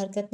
حرکت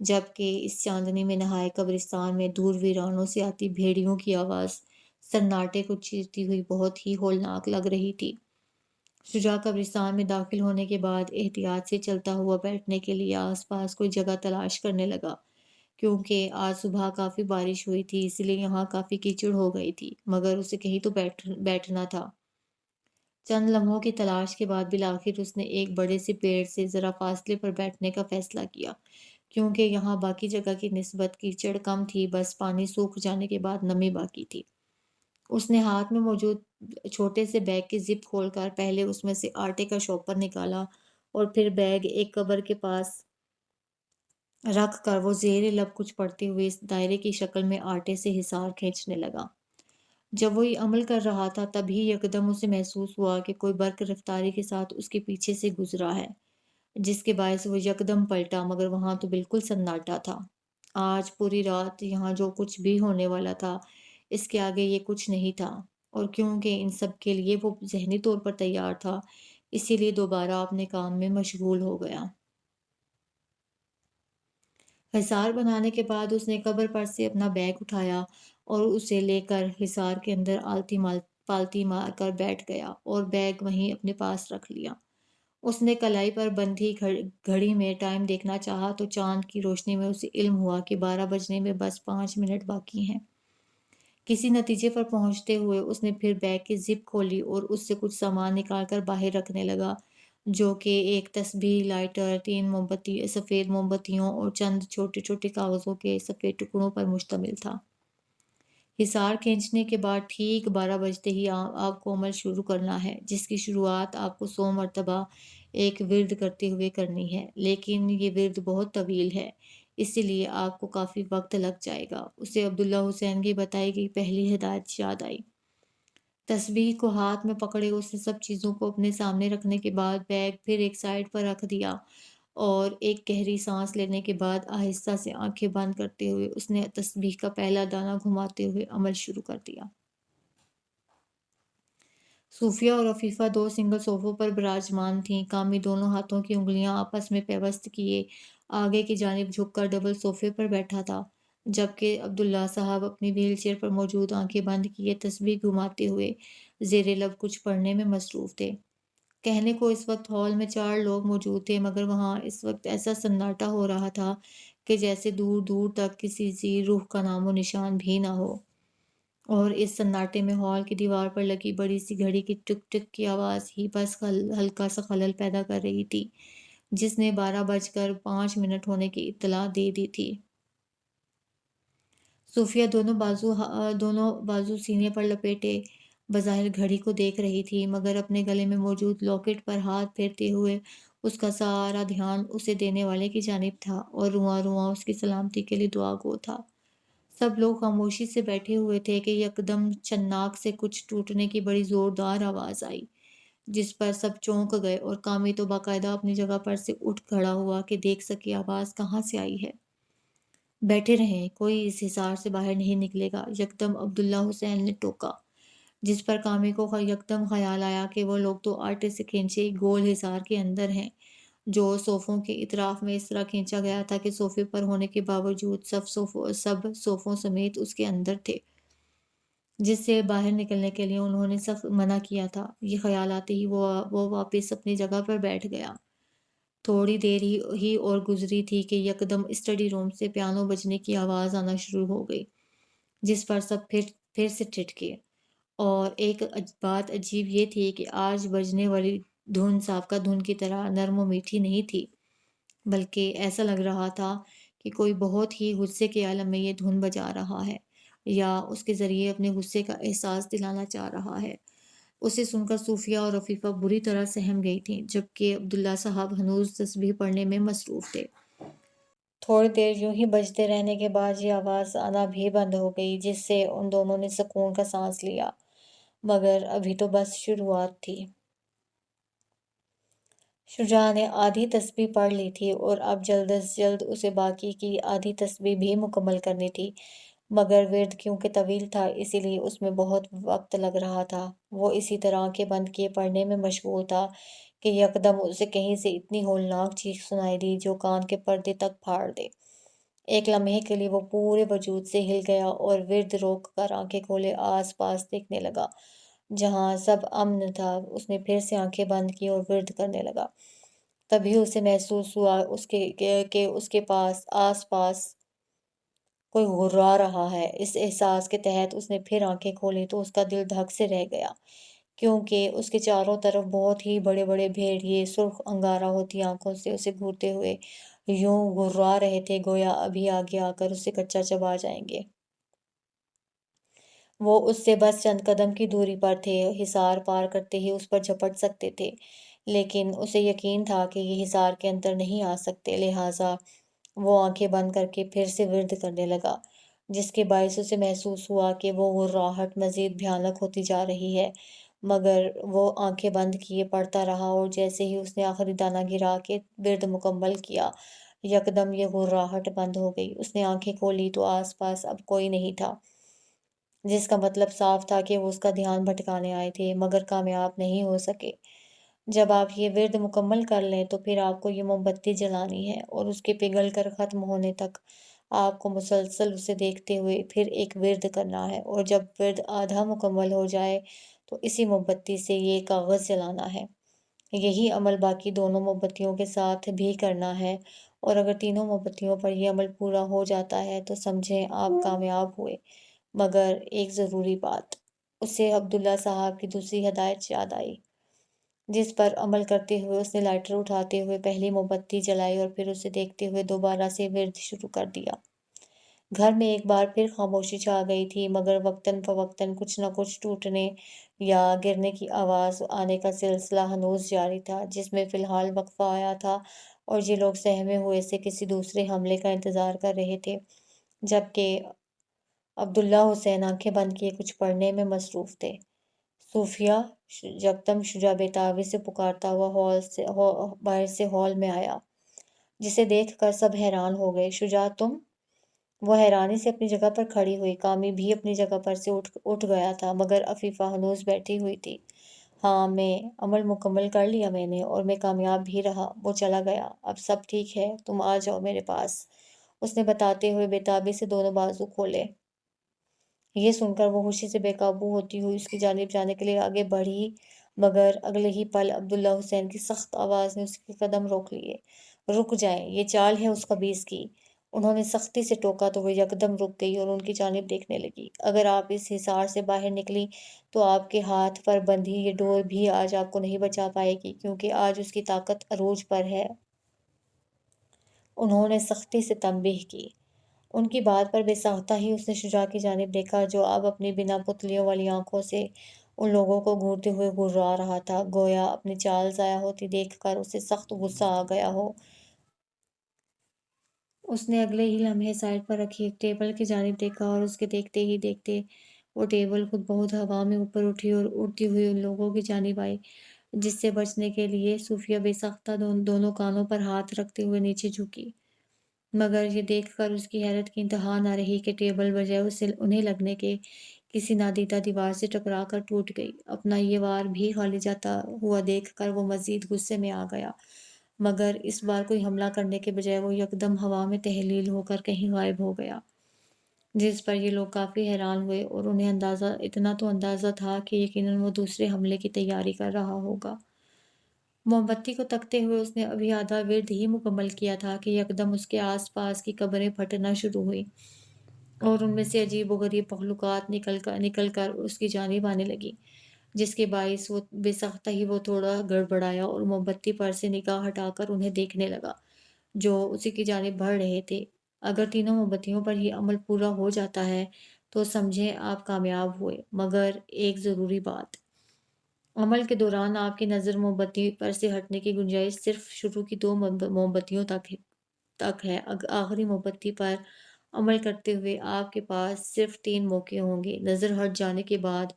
جبکہ اس چاندنی میں نہائے قبرستان میں دور ویرانوں سے آتی بھیڑیوں کی آواز سناٹے کو چیرتی ہوئی بہت ہی ہولناک لگ رہی تھی۔ شجاع قبرستان میں داخل ہونے کے بعد احتیاط سے چلتا ہوا بیٹھنے کے لیے آس پاس کوئی جگہ تلاش کرنے لگا، کیونکہ آج صبح کافی بارش ہوئی تھی، اس لیے یہاں کافی کیچڑ ہو گئی تھی، مگر اسے کہیں تو بیٹھنا تھا۔ چند لمحوں کی تلاش کے بعد بالآخر اس نے ایک بڑے سے پیڑ سے ذرا فاصلے پر بیٹھنے کا فیصلہ کیا، کیونکہ یہاں باقی جگہ کی نسبت کیچڑ کم تھی، بس پانی سوکھ جانے کے بعد نمی باقی تھی۔ اس نے ہاتھ میں موجود چھوٹے سے بیگ کی زپ کھول کر پہلے اس میں سے آٹے کا شاپر نکالا اور پھر بیگ ایک قبر کے پاس رکھ کر وہ زیر لب کچھ پڑھتے ہوئے اس دائرے کی شکل میں آٹے سے حصار کھینچنے لگا۔ جب وہ یہ عمل کر رہا تھا تبھی یکدم اسے محسوس ہوا کہ کوئی برق رفتاری کے ساتھ اس کے پیچھے سے گزرا ہے، جس کے باعث وہ یکدم پلٹا، مگر وہاں تو بالکل سناٹا تھا۔ آج پوری رات یہاں جو کچھ بھی ہونے والا تھا اس کے آگے یہ کچھ نہیں تھا، اور کیونکہ ان سب کے لیے وہ ذہنی طور پر تیار تھا، اسی لیے دوبارہ اپنے کام میں مشغول ہو گیا۔ حصار بنانے کے بعد اس نے قبر پر سے اپنا بیگ اٹھایا اور اسے لے کر حصار کے اندر پالتی مار کر بیٹھ گیا اور بیگ وہیں اپنے پاس رکھ لیا۔ اس نے کلائی پر بندھی گھڑی میں ٹائم دیکھنا چاہا تو چاند کی روشنی میں اسے علم ہوا کہ 12 بجنے میں بس 5 منٹ باقی ہیں۔ کسی نتیجے پر پہنچتے ہوئے اس نے پھر بیگ کی زپ کھولی اور اس سے کچھ سامان نکال کر باہر رکھنے لگا، جو کہ ایک تسبیح، لائٹر، 3 سفید موم بتیوں اور چند چھوٹے چھوٹے کاغذوں کے سفید ٹکڑوں پر مشتمل تھا۔ حصار کھینچنے کے بعد ٹھیک 12 بجتے ہی آپ کو عمل شروع کرنا ہے، جس کی شروعات آپ کو 100 مرتبہ ایک ورد کرتے ہوئے کرنی ہے، لیکن یہ ورد بہت طویل ہے، اسی لیے آپ کو کافی وقت لگ جائے گا۔ اسے عبداللہ حسین کی بتائی گئی پہلی ہدایت یاد آئی۔ تسبیح کو ہاتھ میں پکڑے اس نے سب چیزوں کو اپنے سامنے رکھنے کے بعد بیگ پھر ایک سائیڈ پر رکھ دیا اور ایک گہری سانس لینے کے بعد آہستہ سے آنکھیں بند کرتے ہوئے اس نے تسبیح کا پہلا دانہ گھماتے ہوئے عمل شروع کر دیا۔ صوفیہ اور عفیفہ 2 سنگل صوفوں پر براجمان تھیں۔ کامی دونوں ہاتھوں کی انگلیاں آپس میں پیوست کیے آگے کی جانب جھک کر ڈبل صوفے پر بیٹھا تھا، جبکہ عبداللہ صاحب اپنی وہیل چیئر پر موجود آنکھیں بند کیے تسبیح گھماتے ہوئے زیر لب کچھ پڑھنے میں مصروف تھے۔ کہنے کو اس وقت ہال میں 4 لوگ موجود تھے، مگر وہاں اس وقت ایسا سناٹا ہو رہا تھا کہ جیسے دور دور تک کسی ذی روح کا نام و نشان بھی نہ ہو، اور اس سناٹے میں ہال کی دیوار پر لگی بڑی سی گھڑی کی ٹک ٹک کی آواز ہی بس ہلکا سا خلل پیدا کر رہی تھی، جس نے 12:05 ہونے کی اطلاع دے دی تھی۔ صوفیہ دونوں بازو سینے پر لپیٹے بظاہر گھڑی کو دیکھ رہی تھی، مگر اپنے گلے میں موجود لاکٹ پر ہاتھ پھیرتے ہوئے اس کا سارا دھیان اسے دینے والے کی جانب تھا اور رواں رواں اس کی سلامتی کے لیے دعا گو تھا۔ سب لوگ خاموشی سے بیٹھے ہوئے تھے کہ یکدم چناک سے کچھ ٹوٹنے کی بڑی زوردار آواز آئی، جس پر سب چونک گئے اور کامی تو باقاعدہ اپنی جگہ پر سے اٹھ کھڑا ہوا کہ دیکھ سکے آواز کہاں سے آئی ہے۔ بیٹھے رہیں، کوئی اس حصار سے باہر نہیں نکلے گا، یکدم عبداللہ حسین نے ٹوکا، جس پر کامی کو یکدم خیال آیا کہ وہ لوگ تو آٹے سے کھینچے ایک گول حصار کے اندر ہیں، جو صوفوں کے اطراف میں اس طرح کھینچا گیا تھا کہ صوفے پر ہونے کے باوجود سب صوفوں سمیت اس کے اندر تھے، جس سے باہر نکلنے کے لیے انہوں نے سخت منع کیا تھا۔ یہ خیال آتے ہی وہ واپس اپنی جگہ پر بیٹھ گیا۔ تھوڑی دیر ہی اور گزری تھی کہ یکدم اسٹڈی روم سے پیانو بجنے کی آواز آنا شروع ہو گئی، جس پر سب پھر سے ٹھٹکے، اور ایک بات عجیب یہ تھی کہ آج بجنے والی دھن سابقہ دھن کی طرح نرم و میٹھی نہیں تھی، بلکہ ایسا لگ رہا تھا کہ کوئی بہت ہی غصے کے عالم میں یہ دھن بجا رہا ہے یا اس کے ذریعے اپنے غصے کا احساس دلانا چاہ رہا ہے۔ اسے سن کر صوفیہ اور عفیفہ بری طرح سہم گئی تھیں، جبکہ عبداللہ صاحب ہنوز تسبیح پڑھنے میں مصروف تھے۔ تھوڑی دیر یوں ہی بجتے رہنے کے بعد یہ آواز آنا بھی بند ہو گئی، جس سے ان دونوں نے سکون کا سانس لیا، مگر ابھی تو بس شروعات تھی۔ شجاع نے آدھی تسبیح پڑھ لی تھی اور اب جلد از جلد اسے باقی کی آدھی تسبیح بھی مکمل کرنی تھی، مگر ورد کیونکہ طویل تھا اسی لیے اس میں بہت وقت لگ رہا تھا۔ وہ اسی طرح آنکھیں بند کیے پڑھنے میں مشغول تھا کہ یکدم اسے کہیں سے اتنی ہولناک چیخ سنائی دی جو کان کے پردے تک پھاڑ دے۔ ایک لمحے کے لیے وہ پورے وجود سے ہل گیا اور ورد روک کر آنکھیں کھولے آس پاس دیکھنے لگا۔ جہاں سب امن تھا، اس نے پھر سے آنکھیں بند کی اور ورد کرنے لگا۔ تبھی اسے محسوس ہوا کہ اس کے پاس آس پاس کوئی غرا رہا ہے۔ اس احساس کے تحت اس نے پھر آنکھیں کھولی تو اس کا دل دھک سے رہ گیا، کیونکہ اس کے چاروں طرف بہت ہی بڑے بڑے بھیڑیے سرخ انگارہ ہوتی آنکھوں سے اسے گھورتے ہوئے یوں غرا رہے تھے، گویا ابھی آگے آ کر اسے کچا چبا جائیں گے۔ وہ اس سے بس چند قدم کی دوری پر تھے، حصار پار کرتے ہی اس پر جھپٹ سکتے تھے، لیکن اسے یقین تھا کہ یہ حصار کے اندر نہیں آ سکتے، لہٰذا وہ آنکھیں بند کر کے پھر سے ورد کرنے لگا، جس کے باعث اسے محسوس ہوا کہ وہ غراہٹ مزید بھیانک ہوتی جا رہی ہے، مگر وہ آنکھیں بند کیے پڑھتا رہا اور جیسے ہی اس نے آخری دانہ گرا کے ورد مکمل کیا، یکدم یہ غراہٹ بند ہو گئی۔ اس نے آنکھیں کھولی تو آس پاس اب کوئی نہیں تھا، جس کا مطلب صاف تھا کہ وہ اس کا دھیان بھٹکانے آئے تھے، مگر کامیاب نہیں ہو سکے۔ جب آپ یہ ورد مکمل کر لیں تو پھر آپ کو یہ موم بتی جلانی ہے اور اس کے پگھل کر ختم ہونے تک آپ کو مسلسل اسے دیکھتے ہوئے پھر ایک ورد کرنا ہے، اور جب ورد آدھا مکمل ہو جائے تو اسی موم بتی سے یہ کاغذ جلانا ہے۔ یہی عمل باقی دونوں موم بتیوں کے ساتھ بھی کرنا ہے، اور اگر تینوں موم بتیوں پر یہ عمل پورا ہو جاتا ہے تو سمجھیں آپ کامیاب ہوئے۔ مگر ایک ضروری بات، اسے عبداللہ صاحب کی دوسری ہدایت یاد آئی، جس پر عمل کرتے ہوئے اس نے لائٹر اٹھاتے ہوئے پہلی موم بتی جلائی اور پھر اسے دیکھتے ہوئے دوبارہ سے ورد شروع کر دیا۔ گھر میں ایک بار پھر خاموشی چھا گئی تھی، مگر وقتاً فوقتاً کچھ نہ کچھ ٹوٹنے یا گرنے کی آواز آنے کا سلسلہ ہنوز جاری تھا، جس میں فی الحال وقفہ آیا تھا اور یہ لوگ سہمے ہوئے سے کسی دوسرے حملے کا انتظار کر رہے تھے، جبکہ عبداللہ حسین آنکھیں بند کیے کچھ پڑھنے میں مصروف تھے۔ صوفیہ! یکدم شجاع بےتابی سے پکارتا ہوا باہر سے ہال میں آیا، جسے دیکھ کر سب حیران ہو گئے۔ شجاع تم؟ وہ حیرانی سے اپنی جگہ پر کھڑی ہوئی، کامی بھی اپنی جگہ پر سے اٹھ گیا تھا، مگر عفیفہ ہنوز بیٹھی ہوئی تھی۔ ہاں، عمل مکمل کر لیا میں نے، اور میں کامیاب بھی رہا۔ وہ چلا گیا، اب سب ٹھیک ہے، تم آ جاؤ میرے پاس، اس نے بتاتے ہوئے بےتابی سے دونوں بازو کھولے۔ یہ سن کر وہ خوشی سے بے قابو ہوتی ہوئی اس کی جانب جانے کے لیے آگے بڑھی، مگر اگلے ہی پل عبداللہ حسین کی سخت آواز نے اس کے قدم روک لیے۔ رک جائیں، یہ چال ہے اس خبیث کی۔ انہوں نے سختی سے ٹوکا تو وہ یکدم رک گئی اور ان کی جانب دیکھنے لگی۔ اگر آپ اس حصار سے باہر نکلی تو آپ کے ہاتھ پر بندھی یہ ڈور بھی آج آپ کو نہیں بچا پائے گی، کیونکہ آج اس کی طاقت عروج پر ہے۔ انہوں نے سختی سے تنبیہ کی۔ ان کی بات پر بے ساختہ ہی اس نے شجاع کی جانب دیکھا، جو اب اپنی بنا پتلیوں والی آنکھوں سے ان لوگوں کو گھورتے ہوئے گررا رہا تھا، گویا اپنی چال ضائع ہوتی دیکھ کر اسے سخت غصہ آ گیا ہو۔ اس نے اگلے ہی لمحے سائڈ پر رکھی ایک ٹیبل کی جانب دیکھا، اور اس کے دیکھتے ہی دیکھتے وہ ٹیبل خود بہت ہوا میں اوپر اٹھی اور اڑتی ہوئی ان لوگوں کی جانب آئی، جس سے بچنے کے لیے صوفیہ بے ساختہ دونوں کانوں پر ہاتھ رکھتے ہوئے نیچے جھکی، مگر یہ دیکھ کر اس کی حیرت کی انتہا نہ رہی کہ ٹیبل بجائے اسے انہیں لگنے کے کسی نادیدہ دیوار سے ٹکرا کر ٹوٹ گئی۔ اپنا یہ وار بھی خالی جاتا ہوا دیکھ کر وہ مزید غصے میں آ گیا، مگر اس بار کوئی حملہ کرنے کے بجائے وہ یکدم ہوا میں تحلیل ہو کر کہیں غائب ہو گیا، جس پر یہ لوگ کافی حیران ہوئے، اور انہیں اتنا تو اندازہ تھا کہ یقیناً وہ دوسرے حملے کی تیاری کر رہا ہوگا۔ موم بتی کو تکتے ہوئے اس نے ابھی آدھا ورد ہی مکمل کیا تھا کہ یکدم اس کے آس پاس کی قبریں پھٹنا شروع ہوئیں، اور ان میں سے عجیب و غریب مخلوقات نکل کر اس کی جانب آنے لگی، جس کے باعث وہ بے ساختہ ہی وہ تھوڑا گڑبڑایا اور موم بتی پر سے نگاہ ہٹا کر انہیں دیکھنے لگا جو اسی کی جانب بڑھ رہے تھے۔ اگر تینوں موم بتیوں پر یہ عمل پورا ہو جاتا ہے تو سمجھیں آپ کامیاب ہوئے، مگر ایک ضروری بات، عمل کے دوران آپ کی نظر موم بتی پر سے ہٹنے کی گنجائش صرف شروع کی دو موم بتیوں تک ہے۔ آخری موم بتی پر عمل کرتے ہوئے آپ کے پاس صرف 3 موقع ہوں گے نظر ہٹ جانے کے بعد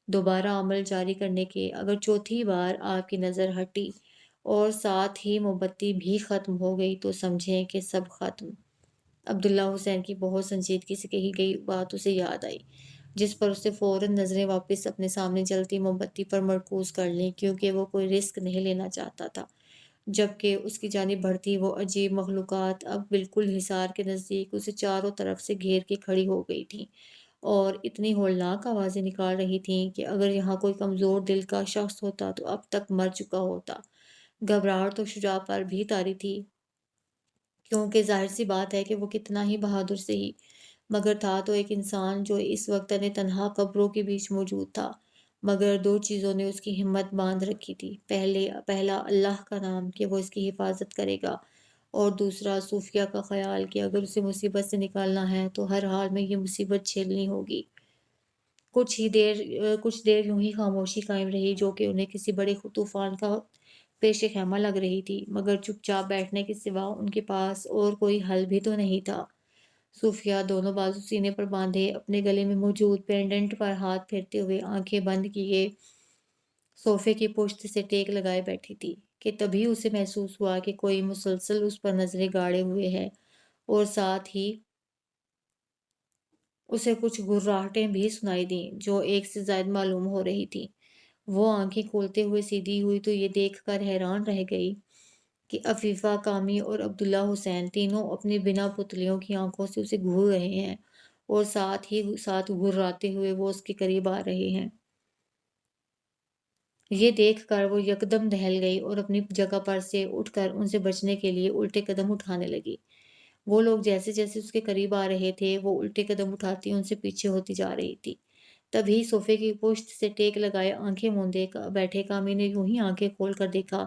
دوبارہ عمل جاری کرنے کے۔ اگر چوتھی بار آپ کی نظر ہٹی اور ساتھ ہی موم بتی بھی ختم ہو گئی تو سمجھیں کہ سب ختم۔ عبداللہ حسین کی بہت سنجیدگی سے کہی گئی بات اسے یاد آئی، جس پر اسے فوراً نظریں واپس اپنے سامنے جلتی موم بتی پر مرکوز کر لیں، کیونکہ وہ کوئی رسک نہیں لینا چاہتا تھا۔ جبکہ اس کی جانب بڑھتی وہ عجیب مخلوقات اب بالکل حصار کے نزدیک اسے چاروں طرف سے گھیر کے کھڑی ہو گئی تھیں اور اتنی ہولناک آوازیں نکال رہی تھیں کہ اگر یہاں کوئی کمزور دل کا شخص ہوتا تو اب تک مر چکا ہوتا۔ گھبراہٹ تو شجاع پر بھی طاری تھی، کیونکہ ظاہر سی بات ہے کہ وہ کتنا ہی بہادر سے ہی مگر تھا تو ایک انسان جو اس وقت تنہا قبروں کے بیچ موجود تھا۔ مگر دو چیزوں نے اس کی ہمت باندھ رکھی تھی، پہلا اللہ کا نام کہ وہ اس کی حفاظت کرے گا، اور دوسرا صوفیہ کا خیال کہ اگر اسے مصیبت سے نکالنا ہے تو ہر حال میں یہ مصیبت جھیلنی ہوگی۔ کچھ دیر یوں ہی خاموشی قائم رہی، جو کہ انہیں کسی بڑے طوفان کا پیش خیمہ لگ رہی تھی، مگر چپ چاپ بیٹھنے کے سوا ان کے پاس اور کوئی حل بھی تو نہیں تھا۔ صوفیہ دونوں بازو سینے پر باندھے، اپنے گلے میں موجود پینڈنٹ پر ہاتھ پھیرتے ہوئے آنکھیں بند کیے صوفے کی پشت سے ٹیک لگائے بیٹھی تھی کہ تبھی اسے محسوس ہوا کہ کوئی مسلسل اس پر نظریں گاڑے ہوئے ہے، اور ساتھ ہی اسے کچھ گھرراہٹیں بھی سنائی دیں جو ایک سے زائد معلوم ہو رہی تھیں۔ وہ آنکھیں کھولتے ہوئے سیدھی ہوئی تو یہ دیکھ کر حیران رہ گئی کہ عفیفہ، کامی اور عبداللہ حسین تینوں اپنی بنا پتلیوں کی آنکھوں سے اسے گھور رہے ہیں، اور ساتھ ہی ساتھ گھرراتے ہوئے وہ اس کے قریب آ رہے ہیں۔ یہ دیکھ کر وہ یکدم دہل گئی اور اپنی جگہ پر سے اٹھ کر ان سے بچنے کے لیے الٹے قدم اٹھانے لگی۔ وہ لوگ جیسے جیسے اس کے قریب آ رہے تھے وہ الٹے قدم اٹھاتی ان سے پیچھے ہوتی جا رہی تھی۔ تبھی صوفے کی پشت سے ٹیک لگائے آنکھیں موندے بیٹھے کامی نے یوں ہی آنکھیں کھول کر دیکھا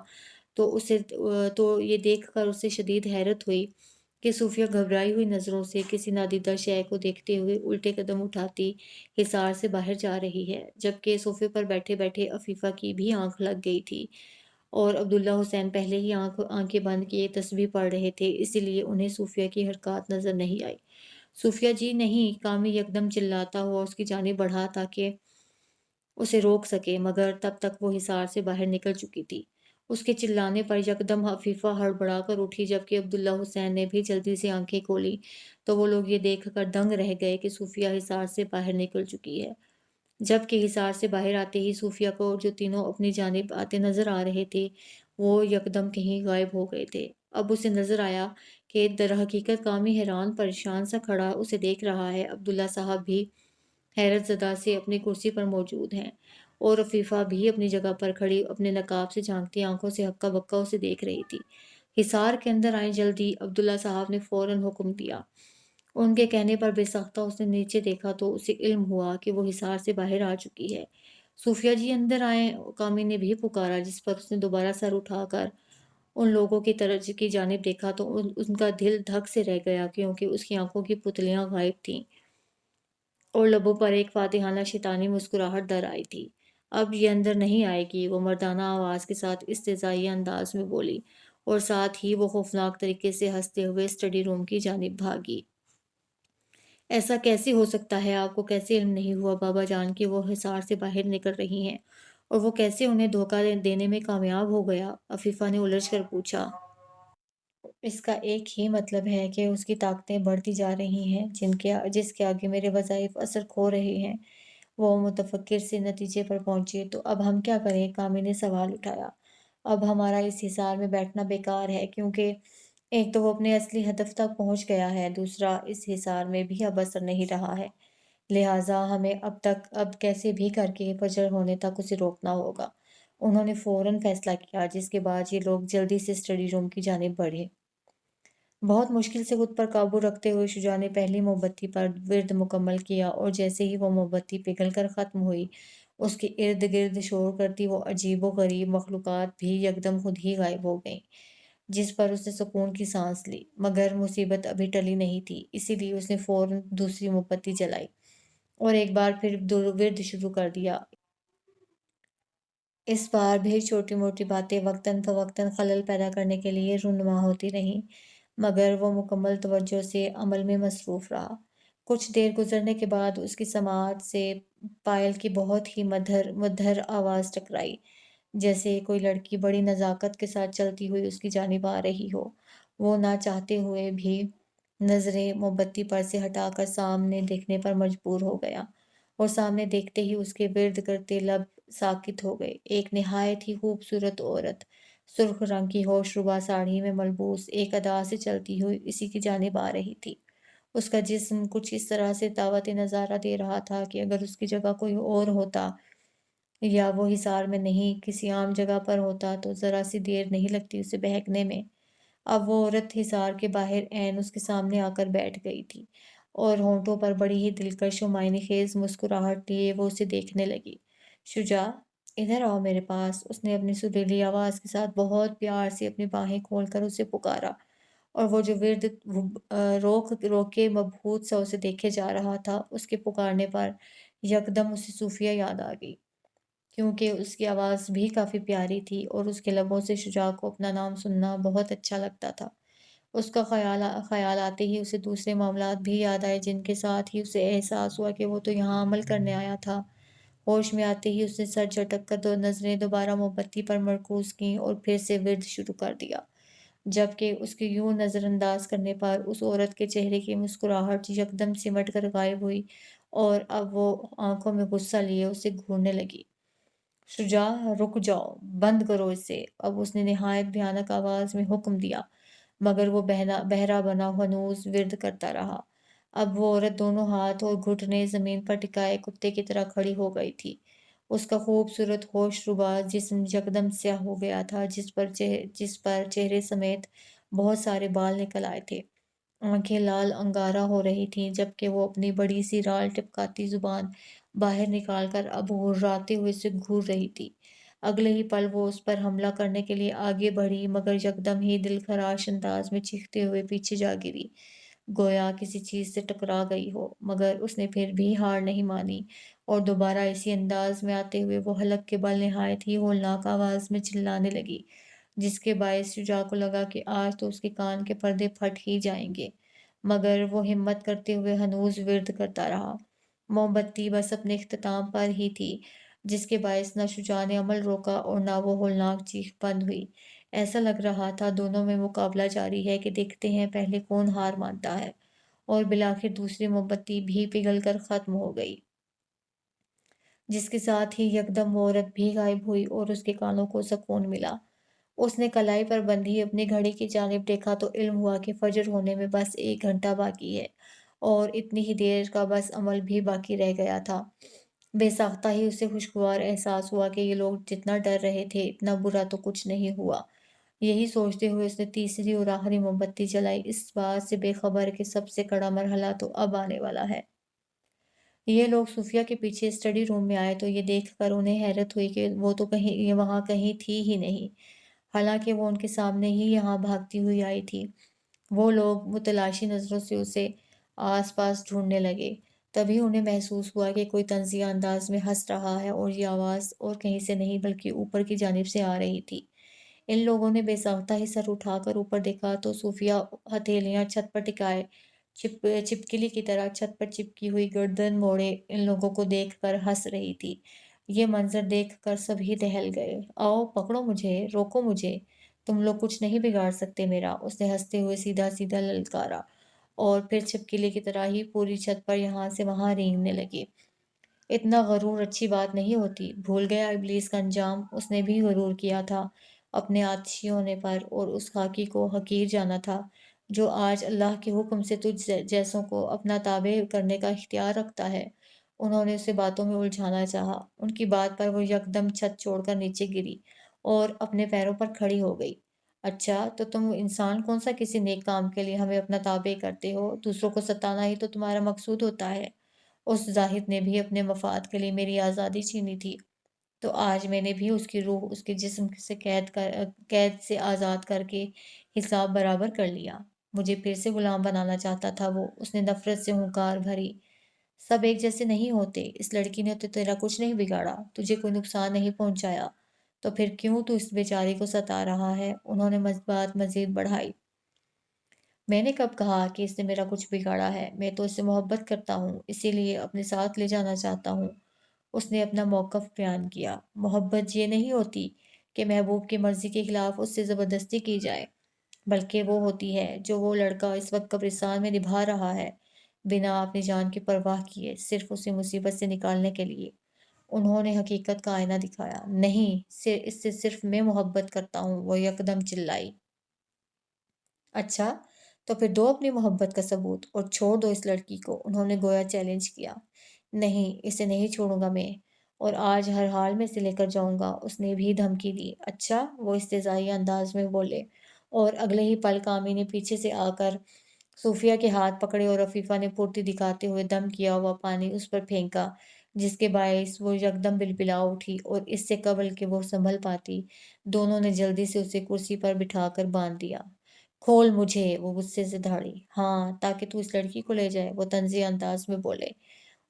تو یہ دیکھ کر اسے شدید حیرت ہوئی کہ صوفیہ گھبرائی ہوئی نظروں سے کسی نادیدہ شے کو دیکھتے ہوئے الٹے قدم اٹھاتی حصار سے باہر جا رہی ہے، جبکہ صوفے پر بیٹھے بیٹھے عفیفہ کی بھی آنکھ لگ گئی تھی اور عبداللہ حسین پہلے ہی آنکھیں بند کیے تسبیح پڑھ رہے تھے، اسی لیے انہیں صوفیہ کی حرکات نظر نہیں آئی۔ صوفیہ جی نہیں! کامی یکدم چلاتا ہوا اس کی جانب بڑھا تاکہ اسے روک سکے، مگر تب تک وہ حصار سے باہر نکل چکی تھی۔ اس کے چلانے پر یکدم عفیفہ ہڑبڑا کر اٹھی، جبکہ عبداللہ حسین نے بھی جلدی سے آنکھیں کھولیں تو وہ لوگ یہ دیکھ کر دنگ رہ گئے کہ صوفیہ حصار سے باہر نکل چکی ہے۔ جبکہ حصار سے باہر آتے ہی صوفیہ کو جو تینوں اپنی جانب آتے نظر آ رہے تھے وہ یکدم کہیں غائب ہو گئے تھے۔ اب اسے نظر آیا کہ درحقیقت کامی حیران پریشان سا کھڑا اسے دیکھ رہا ہے، عبداللہ صاحب بھی حیرت زدہ سے اپنی کرسی پر موجود ہیں، اور عفیفہ بھی اپنی جگہ پر کھڑی اپنے نقاب سے جھانکتی آنکھوں سے ہکا بکا اسے دیکھ رہی تھی۔ حصار کے اندر آئیں جلدی! عبداللہ صاحب نے فوراً حکم دیا۔ ان کے کہنے پر بے سختہ اس نے نیچے دیکھا تو اسے علم ہوا کہ وہ حصار سے باہر آ چکی ہے۔ صوفیہ جی اندر آئیں! کامی نے بھی پکارا، جس پر اس نے دوبارہ سر اٹھا کر ان لوگوں کی طرف کی جانب دیکھا تو ان کا دل دھک سے رہ گیا، کیونکہ اس کی آنکھوں کی پتلیاں غائب تھیں اور لبوں پر ایک فاتحانہ شیطانی مسکراہٹ در آئی تھی۔ اب یہ اندر نہیں آئے گی! وہ مردانہ آواز کے ساتھ استہزائی انداز میں بولی، اور ساتھ ہی وہ خوفناک طریقے سے ہنستے ہوئے اسٹڈی روم کی جانب بھاگی۔ ایسا کیسے ہو سکتا ہے؟ آپ کو کیسے علم نہیں ہوا بابا جان کہ وہ حصار سے باہر نکل رہی ہیں، اور وہ کیسے انہیں دھوکہ دینے میں کامیاب ہو گیا؟ عفیفہ نے الجھ کر پوچھا۔ اس کا ایک ہی مطلب ہے کہ اس کی طاقتیں بڑھتی جا رہی ہیں، جس کے آگے میرے وظائف اثر کھو رہے ہیں۔ وہ متفکر سے نتیجے پر پہنچے۔ تو اب ہم کیا کریں؟ کامی نے سوال اٹھایا۔ اب ہمارا اس حصار میں بیٹھنا بیکار ہے، کیونکہ ایک تو وہ اپنے اصلی ہدف تک پہنچ گیا ہے، دوسرا اس حصار میں بھی اب اثر نہیں رہا ہے، لہٰذا ہمیں اب کیسے بھی کر کے فجر ہونے تک اسے روکنا ہوگا۔ انہوں نے فوراً فیصلہ کیا، جس کے بعد یہ لوگ جلدی سے اسٹڈی روم کی جانب بڑھے۔ بہت مشکل سے خود پر قابو رکھتے ہوئے شجاع نے پہلی موم بتی پر ورد مکمل کیا، اور جیسے ہی وہ موم بتی پگھل کر ختم ہوئی، اس کے ارد گرد شور کرتی وہ عجیب و غریب مخلوقات بھی یکدم خود ہی غائب ہو گئیں، جس پر اس نے سکون کی سانس لی۔ مگر مصیبت ابھی ٹلی نہیں تھی، اسی لیے اس نے فوراً دوسری موم بتی جلائی اور ایک بار پھر ورد شروع کر دیا۔ اس بار بھی چھوٹی موٹی باتیں وقتاً فوقتاً خلل پیدا کرنے کے لیے رونما ہوتی رہیں، مگر وہ مکمل توجہ سے عمل میں مصروف رہا۔ کچھ دیر گزرنے کے بعد اس کی سماعت سے پائل کی بہت ہی مدھر آواز ٹکرائی، جیسے کوئی لڑکی بڑی نزاکت کے ساتھ چلتی ہوئی اس کی جانب آ رہی ہو۔ وہ نہ چاہتے ہوئے بھی نظریں موم بتی پر سے ہٹا کر سامنے دیکھنے پر مجبور ہو گیا، اور سامنے دیکھتے ہی اس کے ورد کرتے لب ساکت ہو گئے۔ ایک نہایت ہی خوبصورت عورت سرخ رنگ کی ہوش ربا ساڑی میں ملبوس ایک ادا سے چلتی ہوئی اسی کی جانب آ رہی تھی۔ اس کا جسم کچھ اس طرح سے دعوت نظارہ دے رہا تھا کہ اگر اس کی جگہ کوئی اور ہوتا یا وہ حصار میں نہیں کسی عام جگہ پر ہوتا تو ذرا سی دیر نہیں لگتی اسے بہکنے میں۔ اب وہ عورت حصار کے باہر عین اس کے سامنے آ کر بیٹھ گئی تھی اور ہونٹوں پر بڑی ہی دلکش و معنی خیز مسکراہٹ لیے وہ اسے دیکھنے لگی۔ شجاع، ادھر آؤ میرے پاس، اس نے اپنی سریلی آواز کے ساتھ بہت پیار سے اپنی باہیں کھول کر اسے پکارا، اور وہ جو ورد روک روک کے مبہوت سا اسے دیکھے جا رہا تھا، اس کے پکارنے پر یکدم اسے صوفیہ یاد آ گئی، کیونکہ اس کی آواز بھی کافی پیاری تھی اور اس کے لبوں سے شجاع کو اپنا نام سننا بہت اچھا لگتا تھا۔ اس کا خیال آتے ہی اسے دوسرے معاملات بھی یاد آئے جن کے ساتھ ہی اسے احساس ہوا کہ وہ تو یہاں عمل کرنے آیا تھا۔ ہوش میں آتے ہی اس نے سر جھٹک کر دو نظریں دوبارہ موم بتی پر مرکوز کیں اور پھر سے ورد شروع کر دیا، جبکہ اس کے یوں نظر انداز کرنے پر اس عورت کے چہرے کی مسکراہٹ یکدم سمٹ کر غائب ہوئی اور اب وہ آنکھوں میں غصہ لیے اسے گھورنے لگی۔ شجاع، رک جاؤ، بند کرو اسے، اب اس نے نہایت بھیانک آواز میں حکم دیا، مگر وہ بہرا بنا ہنوز ورد کرتا رہا۔ اب وہ عورت دونوں ہاتھ اور گھٹنے زمین پر ٹکائے کتے کی طرح کھڑی ہو گئی تھی۔ اس کا خوبصورت ہوش ربا جسم یکدم سیاہ ہو گیا تھا، جس پر چہرے سمیت بہت سارے بال نکل آئے تھے۔ آنکھیں لال انگارہ ہو رہی تھیں، جبکہ وہ اپنی بڑی سی رال ٹپکاتی زبان باہر نکال کر اب غراتے ہوئے سے گھور رہی تھی۔ اگلے ہی پل وہ اس پر حملہ کرنے کے لیے آگے بڑھی، مگر یکدم ہی دل خراش انداز میں چیختے ہوئے پیچھے جا گری، گویا کسی چیز سے ٹکرا گئی ہو، مگر اس نے پھر بھی ہار نہیں مانی اور دوبارہ اسی انداز میں آتے ہوئے وہ حلق کے بل نہایت ہی ہولناک آواز میں چلانے لگی، جس کے باعث شجاع کو لگا کہ آج تو اس کے کان کے پردے پھٹ ہی جائیں گے، مگر وہ ہمت کرتے ہوئے ہنوز ورد کرتا رہا۔ موم بتی بس اپنے اختتام پر ہی تھی، جس کے باعث نہ شجاع نے عمل روکا اور نہ وہ ہولناک چیخ بند ہوئی۔ ایسا لگ رہا تھا دونوں میں مقابلہ جاری ہے کہ دیکھتے ہیں پہلے کون ہار مانتا ہے، اور بالآخر دوسری موم بتی بھی پگھل کر ختم ہو گئی، جس کے ساتھ ہی یکدم وہ عورت بھی غائب ہوئی اور اس کے کانوں کو سکون ملا۔ اس نے کلائی پر بندھی اپنی گھڑی کی جانب دیکھا تو علم ہوا کہ فجر ہونے میں بس 1 گھنٹہ باقی ہے، اور اتنی ہی دیر کا بس عمل بھی باقی رہ گیا تھا۔ بے ساختہ ہی اسے خوشگوار احساس ہوا کہ یہ لوگ جتنا ڈر رہے تھے اتنا برا تو کچھ نہیں ہوا۔ یہی سوچتے ہوئے اس نے تیسری اور آخری موم بتی جلائی، اس بات سے بے خبر کہ سب سے کڑا مرحلہ تو اب آنے والا ہے۔ یہ لوگ صوفیہ کے پیچھے اسٹڈی روم میں آئے تو یہ دیکھ کر انہیں حیرت ہوئی کہ وہ تو یہ وہاں کہیں تھی ہی نہیں، حالانکہ وہ ان کے سامنے ہی یہاں بھاگتی ہوئی آئی تھی۔ وہ لوگ متلاشی نظروں سے اسے آس پاس ڈھونڈنے لگے، تبھی انہیں محسوس ہوا کہ کوئی طنزیہ انداز میں ہنس رہا ہے، اور یہ آواز اور کہیں سے نہیں بلکہ اوپر کی جانب سے آ رہی تھی۔ ان لوگوں نے بے ساختہ ہی سر اٹھا کر اوپر دیکھا تو صوفیہ ہتھیلیاں چھت پر ٹکائے چھپکلی کی طرح چھت پر چپکی ہوئی گردن موڑے ان لوگوں کو دیکھ کر ہنس رہی تھی۔ یہ منظر دیکھ کر سبھی دہل گئے۔ آؤ پکڑو مجھے، روکو مجھے، تم لوگ کچھ نہیں بگاڑ سکتے میرا، اس نے ہنستے ہوئے سیدھا سیدھا للکارا، اور پھر چھپکلی کی طرح ہی پوری چھت پر یہاں سے وہاں رینگنے لگی۔ اتنا غرور اچھی بات نہیں ہوتی، بھول گیا ابلیس کا انجام، اس نے بھی غرور کیا تھا اپنے آتشی ہونے پر، اور اس خاکی کو حقیر جانا تھا جو آج اللہ کے حکم سے تجھ جیسوں کو اپنا تابع کرنے کا اختیار رکھتا ہے۔ انہوں نے اسے باتوں میں الجھانا چاہا، ان کی بات پر وہ یکدم چھت چھوڑ کر نیچے گری اور اپنے پیروں پر کھڑی ہو گئی۔ اچھا تو تم انسان کون سا کسی نیک کام کے لیے ہمیں اپنا تابع کرتے ہو؟ دوسروں کو ستانا ہی تو تمہارا مقصود ہوتا ہے۔ اس زاہد نے بھی اپنے مفاد کے لیے میری آزادی چھینی تھی، تو آج میں نے بھی اس کی روح اس کے جسم سے قید سے آزاد کر کے حساب برابر کر لیا۔ مجھے پھر سے غلام بنانا چاہتا تھا وہ، اس نے نفرت سے ہنکار بھری۔ سب ایک جیسے نہیں ہوتے، اس لڑکی نے تو تیرا کچھ نہیں بگاڑا، تجھے کوئی نقصان نہیں پہنچایا، تو پھر کیوں تو اس بیچاری کو ستا رہا ہے؟ انہوں نے بات مزید بڑھائی۔ میں نے کب کہا کہ اس نے میرا کچھ بگاڑا ہے؟ میں تو اس سے محبت کرتا ہوں، اسی لیے اپنے ساتھ لے جانا چاہتا ہوں۔ اس نے اپنا موقف بیان کیا۔ محبت یہ نہیں ہوتی کہ محبوب کی مرضی کے خلاف اس سے زبردستی کی جائے، بلکہ وہ ہوتی ہے جو وہ لڑکا اس وقت قبرستان میں نبھا رہا ہے، بنا اپنی جان کی پرواہ کیے، صرف اسے مصیبت سے نکالنے کے لیے۔ انہوں نے حقیقت کا آئینہ دکھایا۔ نہیں، اس سے صرف میں محبت کرتا ہوں، وہ یکدم چلائی۔ اچھا، تو پھر دو اپنی محبت کا ثبوت اور چھوڑ دو اس لڑکی کو، انہوں نے گویا چیلنج کیا۔ نہیں، اسے نہیں چھوڑوں گا میں، اور آج ہر حال میں اسے لے کر جاؤں گا، اس نے بھی دھمکی دی۔ اچھا، وہ استہزائی انداز میں بولے، اور اگلے ہی پل کامی نے پیچھے سے آ کر صوفیہ کے ہاتھ پکڑے اور عفیفہ نے پھرتی دکھاتے ہوئے دم کیا ہوا پانی اس پر پھینکا، جس کے باعث وہ یکدم بلبلا اٹھی، اور اس سے قبل کہ وہ سنبھل پاتی، دونوں نے جلدی سے اسے کرسی پر بٹھا کر باندھ دیا۔ کھول مجھے، وہ غصے سے دھاڑی۔ ہاں، تاکہ تو اس لڑکی کو لے جائے، وہ طنزیہ انداز میں بولے۔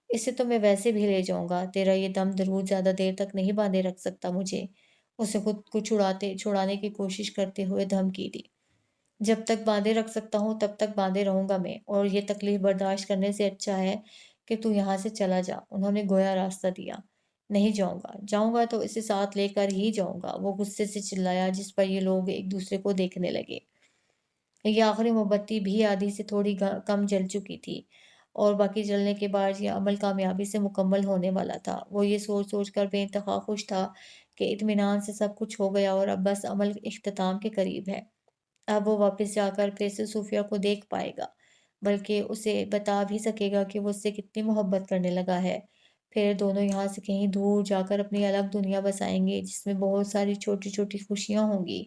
اسے تو میں ویسے بھی لے جاؤں گا، تیرا یہ دم درود زیادہ دیر تک نہیں باندھے رکھ سکتا مجھے، اسے خود کو چھڑانے کی کوشش کرتے ہوئے دھمکی دی۔ جب تک باندھے رکھ سکتا ہوں تب تک باندھے رہوں گا میں، اور یہ تکلیف برداشت کرنے سے اچھا ہے کہ تو یہاں سے چلا جا، انہوں نے گویا راستہ دیا۔ نہیں جاؤں گا، جاؤں گا تو اسے ساتھ لے کر ہی جاؤں گا، وہ غصے سے چلایا، جس پر یہ لوگ ایک دوسرے کو دیکھنے لگے۔ یہ آخری موم بتی بھی آدھی سے تھوڑی کم جل چکی تھی، اور باقی جلنے کے بعد یہ عمل کامیابی سے مکمل ہونے والا تھا۔ وہ یہ سوچ سوچ کر بے انتہا خوش تھا کہ اطمینان سے سب کچھ ہو گیا اور اب بس عمل اختتام کے قریب ہے۔ اب وہ واپس جا کر پھر سے صوفیہ کو دیکھ پائے گا، بلکہ اسے بتا بھی سکے گا کہ وہ اس سے کتنی محبت کرنے لگا ہے۔ پھر دونوں یہاں سے کہیں دور جا کر اپنی الگ دنیا بسائیں گے، جس میں بہت ساری چھوٹی چھوٹی خوشیاں ہوں گی۔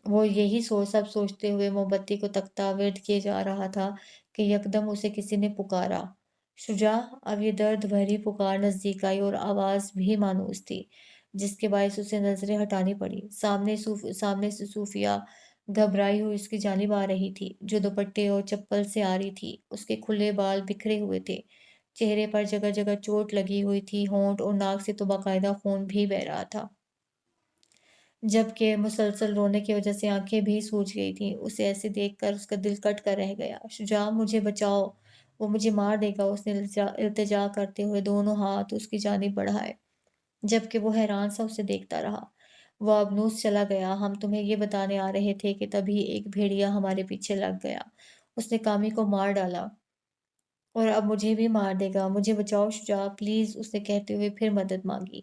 وہ یہی سب سوچتے ہوئے موم بتی کو تکتا ورد کیے جا رہا تھا کہ یکدم اسے کسی نے پکارا۔ شجاع! اب یہ درد بھری پکار نزدیک آئی اور آواز بھی مانوس تھی، جس کے باعث اسے نظریں ہٹانی پڑی۔ سامنے سے صوفیہ گھبرائی ہوئی اس کی جانب آ رہی تھی، جو دوپٹے اور چپل سے آ رہی تھی۔ اس کے کھلے بال بکھرے ہوئے تھے، چہرے پر جگہ جگہ چوٹ لگی ہوئی تھی، ہونٹ اور ناک سے تو باقاعدہ خون بھی بہہ رہا تھا، جبکہ مسلسل رونے کی وجہ سے آنکھیں بھی سوج گئی تھیں۔ اسے ایسے دیکھ کر اس کا دل کٹ کر رہ گیا۔ شجاع، مجھے بچاؤ، وہ مجھے مار دے گا، اس نے التجا کرتے ہوئے دونوں ہاتھ اس کی جانب بڑھائے، جبکہ وہ حیران سا اسے دیکھتا رہا۔ وہ ابنوس چلا گیا۔ ہم تمہیں یہ بتانے آ رہے تھے کہ تبھی ایک بھیڑیا ہمارے پیچھے لگ گیا، اس نے کامی کو مار ڈالا، اور اب مجھے بھی مار دے گا، مجھے بچاؤ شجاع پلیز، اس نے کہتے ہوئے پھر مدد مانگی۔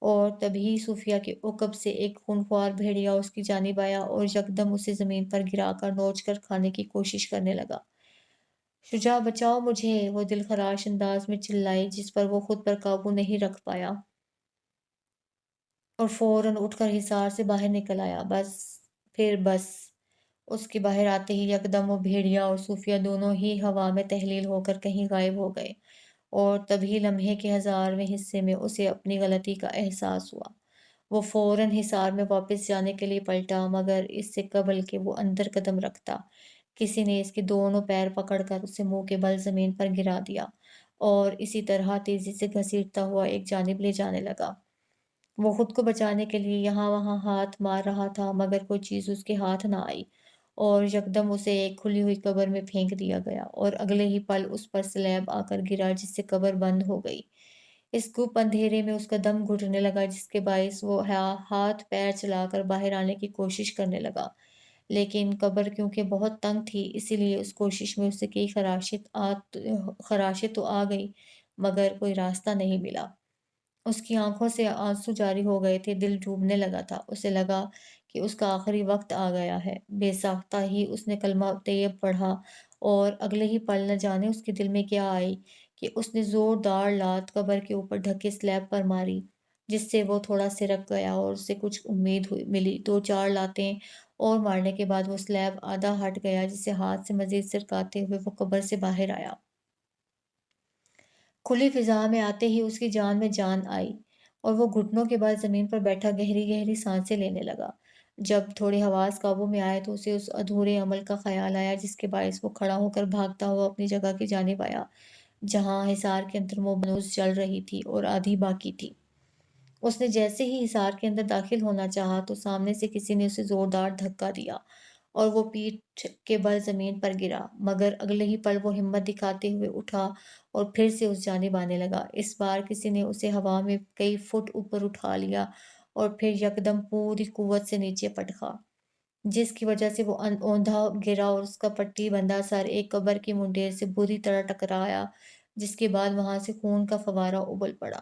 اور تبھی صوفیہ کے عقب سے ایک خونخوار بھیڑیا اس کی جانب آیا اور یکدم اسے زمین پر گرا کر نوچ کر کھانے کی کوشش کرنے لگا۔ شجاع بچاؤ مجھے، وہ دل خراش انداز میں چلائی، جس پر وہ خود پر قابو نہیں رکھ پایا، اور فوراً اٹھ کر حصار سے باہر نکل آیا۔ بس اس کے باہر آتے ہی یکدم وہ بھیڑیا اور صوفیہ دونوں ہی ہوا میں تحلیل ہو کر کہیں غائب ہو گئے، اور تبھی لمحے کے 1000ویں حصے میں اسے اپنی غلطی کا احساس ہوا۔ وہ فوراً حصار میں واپس جانے کے لیے پلٹا، مگر اس سے قبل کہ وہ اندر قدم رکھتا، کسی نے اس کے دونوں پیر پکڑ کر اسے منہ کے بل زمین پر گرا دیا، اور اسی طرح تیزی سے گھسیٹتا ہوا ایک جانب لے جانے لگا۔ وہ خود کو بچانے کے لیے یہاں وہاں ہاتھ مار رہا تھا، مگر کوئی چیز اس کے ہاتھ نہ آئی، اور یکدم اسے ایک کھلی ہوئی قبر میں پھینک دیا گیا، اور اگلے ہی پل اس پر سلیب آ کر گرا، جس سے قبر بند ہو گئی۔ اس گپ اندھیرے میں اس کا دم گھٹنے لگا، جس کے باعث وہ ہاتھ پیر چلا کر باہر آنے کی کوشش کرنے لگا، لیکن قبر کیونکہ بہت تنگ تھی، اسی لیے اس کوشش میں اسے کئی خراشیں تو آ گئی، مگر کوئی راستہ نہیں ملا۔ اس کی آنکھوں سے آنسو جاری ہو گئے تھے، دل ڈوبنے لگا تھا، اسے لگا کہ اس کا آخری وقت آ گیا ہے۔ بے ساختہ ہی اس نے کلمہ طیب پڑھا، اور اگلے ہی پل نہ جانے اس کے دل میں کیا آئی کہ اس نے زوردار لات قبر کے اوپر ڈھکے سلیب پر ماری، جس سے وہ تھوڑا سرک گیا اور اسے کچھ امید ملی۔ 2 4 لاتیں اور مارنے کے بعد وہ سلیب آدھا ہٹ گیا، جسے ہاتھ سے مزید سرکاتے ہوئے وہ قبر سے باہر آیا۔ کھلی فضا میں آتے ہی اس کی جان میں جان آئی، اور وہ گھٹنوں کے بل زمین پر بیٹھا گہری گہری سانسیں لینے لگا۔ جب تھوڑے حواس قابو میں آئے تو اسے اس ادھورے عمل کا خیال آیا، جس کے باعث وہ کھڑا ہو کر بھاگتا ہوا اپنی جگہ کی جانب آیا، جہاں حصار کے اندر موبنوس جل رہی تھی اور آدھی باقی تھی۔ اس نے جیسے ہی حصار کے اندر داخل ہونا چاہا تو سامنے سے کسی نے اسے زوردار دھکا دیا، اور وہ پیٹھ کے بل زمین پر گرا، مگر اگلے ہی پل وہ ہمت دکھاتے ہوئے اٹھا اور پھر سے اس جانب آنے لگا۔ اس بار کسی نے اسے ہوا میں کئی فٹ اوپر اٹھا لیا اور پھر یکدم پوری قوت سے نیچے پٹکا، جس کی وجہ سے وہ اوندھا گرا اور اس کا پٹی بندھا سر ایک قبر کی منڈیر سے بری طرح ٹکرایا، جس کے بعد وہاں سے خون کا فوارہ ابل پڑا۔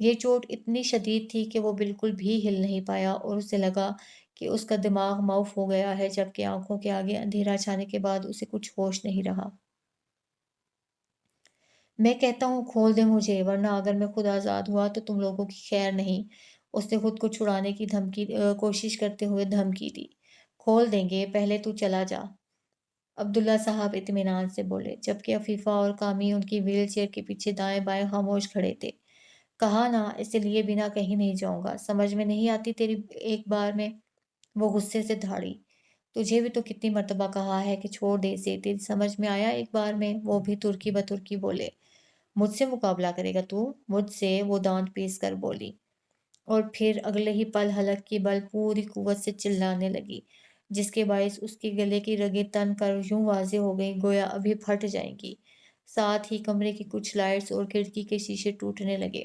یہ چوٹ اتنی شدید تھی کہ وہ بالکل بھی ہل نہیں پایا اور اسے لگا کہ اس کا دماغ معاف ہو گیا ہے، جبکہ آنکھوں کے آگے اندھیرا چھانے کے بعد اسے کچھ ہوش نہیں رہا۔ میں کہتا ہوں کھول دیں مجھے، ورنہ اگر میں خود آزاد ہوا تو تم لوگوں کی خیر نہیں۔ اس نے خود کو چھڑانے کی کوشش کرتے ہوئے دھمکی دی۔ کھول دیں گے، پہلے تو چلا جا۔ عبداللہ صاحب اطمینان سے بولے، جبکہ عفیفہ اور کامی ان کی ویل چیئر کے پیچھے دائیں بائیں خاموش کھڑے تھے۔ کہا نا، اسے لیے بنا کہیں نہیں جاؤں گا، سمجھ میں نہیں آتی تیری ایک بار میں؟ وہ غصے سے دھاڑی۔ تجھے بھی تو کتنی مرتبہ کہا ہے کہ چھوڑ دے اسے، تیری سمجھ میں آیا ایک بار میں؟ وہ بھی ترکی بترکی بولے۔ مجھ سے مقابلہ کرے گا تو؟ مجھ سے؟ وہ دانت پیس کر بولی، اور پھر اگلے ہی پل حلق کی بل پوری قوت سے چلانے لگی، جس کے باعث اس کے گلے کی رگیں تن کر یوں واضح ہو گئیں گویا ابھی پھٹ جائیں گی۔ ساتھ ہی کمرے کی کچھ لائٹس اور کھڑکی کے شیشے ٹوٹنے لگے۔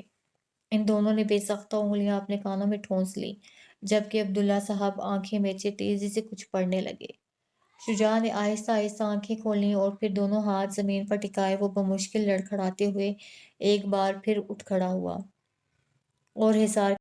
ان دونوں نے بے سختہ انگلیاں اپنے کانوں میں ٹھونس لیں، جبکہ عبداللہ صاحب آنکھیں میچے تیزی سے کچھ پڑھنے لگے۔ شجاع نے آہستہ آہستہ آنکھیں کھولیں اور پھر دونوں ہاتھ زمین پر ٹکائے وہ بمشکل لڑکھڑاتے ہوئے ایک بار پھر اٹھ کھڑا ہوا اور حصار